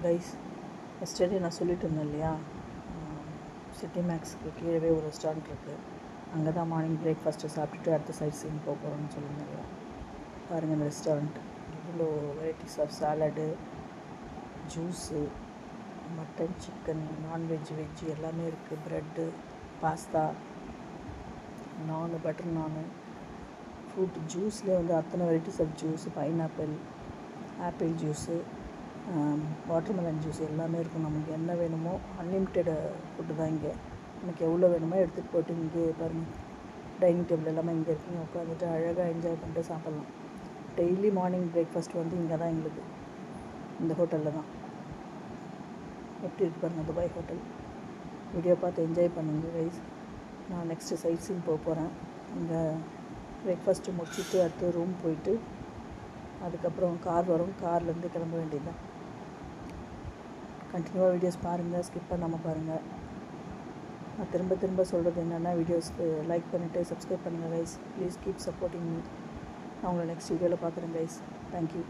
Guys, yesterday நான் சொல்லிட்டு இருந்தேன் இல்லையா, சிட்டி மேக்ஸுக்கு கீழே ஒரு ரெஸ்டாரண்ட் இருக்குது. அங்கே தான் மார்னிங் பிரேக்ஃபாஸ்ட்டு சாப்பிட்டுட்டு அடுத்த சைட் சீன் போக போகிறோம்னு சொல்லியிருந்தேன் இல்லையா. பாருங்கள் இந்த ரெஸ்டாரண்ட் இவ்வளோ varieties of salad, juice, mutton, chicken, nonveg, veg எல்லாமே இருக்குது. Bread, pasta, naan, butter naan, fruit ஜூஸ்லேயே வந்து அத்தனை varieties of juice, pineapple, apple juice, watermelon juice எல்லாமே இருக்கும். நமக்கு என்ன வேணுமோ அன்லிமிட்டெட் ஃபுட்டு தான் இங்கே. எனக்கு எவ்வளோ வேணுமோ எடுத்துகிட்டு போய்ட்டு இங்கே பாருங்கள், டைனிங் டேபிள் எல்லாமே இங்கே இருக்குங்க. உட்காந்துட்டு அழகாக என்ஜாய் பண்ணிட்டு சாப்பிட்லாம். டெய்லி மார்னிங் பிரேக்ஃபாஸ்ட் வந்து இங்கே தான் எங்களுக்கு, இந்த ஹோட்டலில் தான். எப்படி இருக்கு பாருங்கள் துபாய் ஹோட்டல். வீடியோ பார்த்து என்ஜாய் பண்ணுங்க கைஸ். நான் நெக்ஸ்ட்டு சைட் சீன் போக போகிறேன். இங்கே பிரேக்ஃபாஸ்ட்டு முடிச்சுட்டு அடுத்து ரூம் போயிட்டு அதுக்கப்புறம் கார் வரும், கார்லேருந்து கிளம்ப வேண்டியது தான். கண்டினியூவாக வீடியோஸ் பாருங்கள், ஸ்கிப் பண்ணாமல் பாருங்கள். நான் திரும்ப திரும்ப சொல்கிறது என்னென்னா, வீடியோஸ்க்கு லைக் பண்ணிவிட்டு சப்ஸ்கிரைப் பண்ணுங்கள் guys. Please keep supporting me. நான் உங்களை நெக்ஸ்ட் வீடியோவில் பார்க்குறேன் கைஸ். தேங்க்யூ.